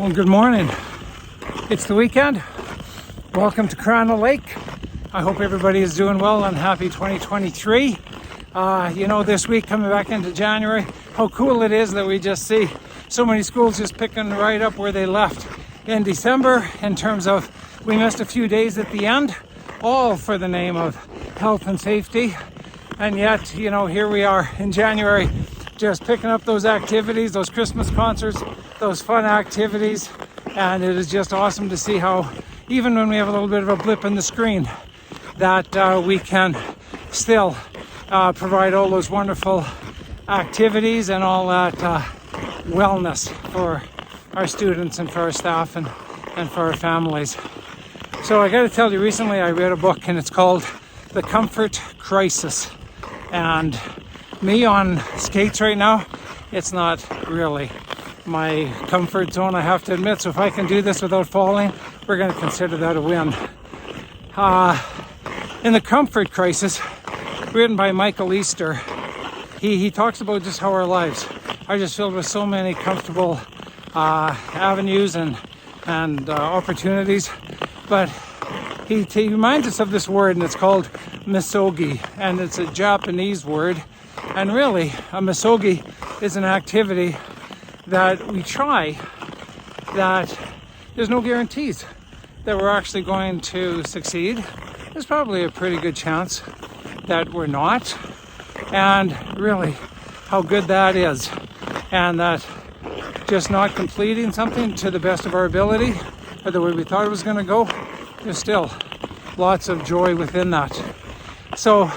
Well, good morning. It's the weekend. Welcome to Crano Lake. I hope everybody is doing well and happy 2023. This week coming back into January, how cool it is that we just see so many schools just picking right up where they left in December in terms of we missed a few days at the end, all for the name of health and safety. And yet, here we are in January, just picking up those activities, those Christmas concerts, those fun activities. And it is just awesome to see how, even when we have a little bit of a blip in the screen, that we can still provide all those wonderful activities and all that wellness for our students and for our staff and for our families. So I got to tell you, recently I read a book and it's called The Comfort Crisis. And me on skates right now, it's not really my comfort zone, I have to admit. So if I can do this without falling, we're going to consider that a win. In The Comfort Crisis, written by Michael Easter, he talks about just how our lives are just filled with so many comfortable avenues and opportunities. But he reminds us of this word, and it's called misogi, and it's a Japanese word. And really, a misogi is an activity that we try that there's no guarantees that we're actually going to succeed. There's probably a pretty good chance that we're not. And really, how good that is. And that just not completing something to the best of our ability or the way we thought it was going to go, there's still lots of joy within that. So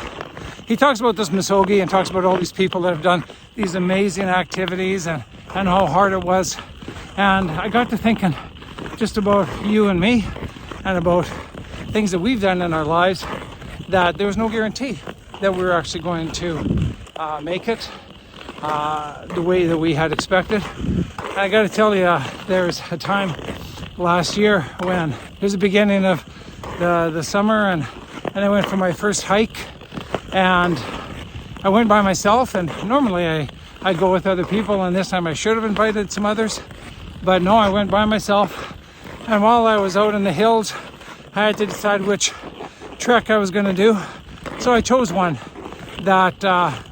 he talks about this misogi and talks about all these people that have done these amazing activities and how hard it was. And I got to thinking just about you and me and about things that we've done in our lives, that there was no guarantee that we were actually going to make it the way that we had expected. And I got to tell you, there's a time last year when it was the beginning of the summer and I went for my first hike, and I went by myself, and normally I'd go with other people, and this time I should have invited some others, but no, I went by myself. And while I was out in the hills, I had to decide which trek I was going to do. So I chose one that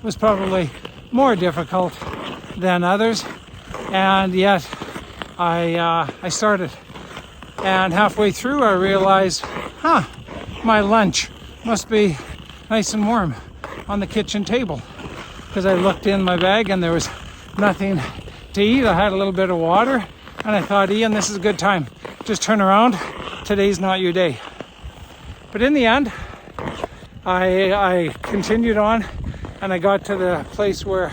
was probably more difficult than others, and yet I started. And halfway through I realized, my lunch must be nice and warm on the kitchen table, because I looked in my bag and there was nothing to eat. I had a little bit of water, and I thought, Ian, this is a good time. Just turn around. Today's not your day. But in the end, I continued on, and I got to the place where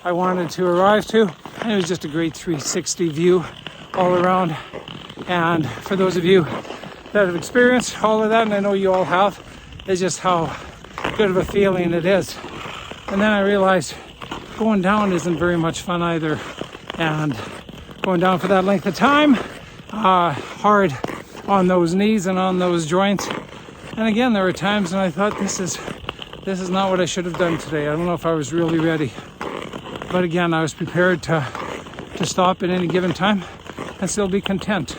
I wanted to arrive to, and it was just a great 360 view all around. And for those of you that have experienced all of that, and I know you all have, it's just how good of a feeling it is. And then I realized going down isn't very much fun either, and going down for that length of time, hard on those knees and on those joints. And again, there were times when I thought, this is not what I should have done today. I don't know if I was really ready, but again, I was prepared to stop at any given time and still be content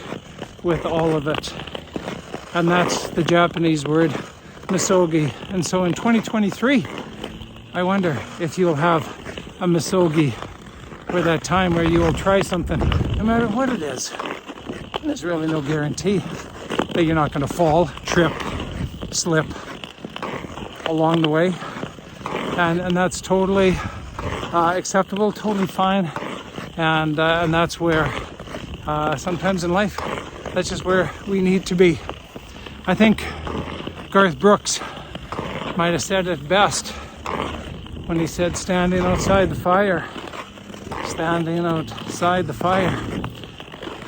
with all of it. And that's the Japanese word misogi. And so in 2023, I wonder if you'll have a misogi, or that time where you will try something, no matter what it is. And there's really no guarantee that you're not going to fall, trip, slip along the way. And that's totally acceptable, totally fine. And that's where sometimes in life, that's just where we need to be. I think Garth Brooks might have said it best when he said, standing outside the fire,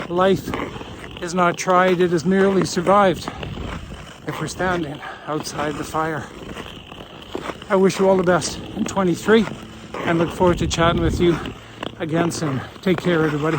life is not tried, it is merely survived if we're standing outside the fire. I wish you all the best in 23 and look forward to chatting with you again soon. Take care, everybody.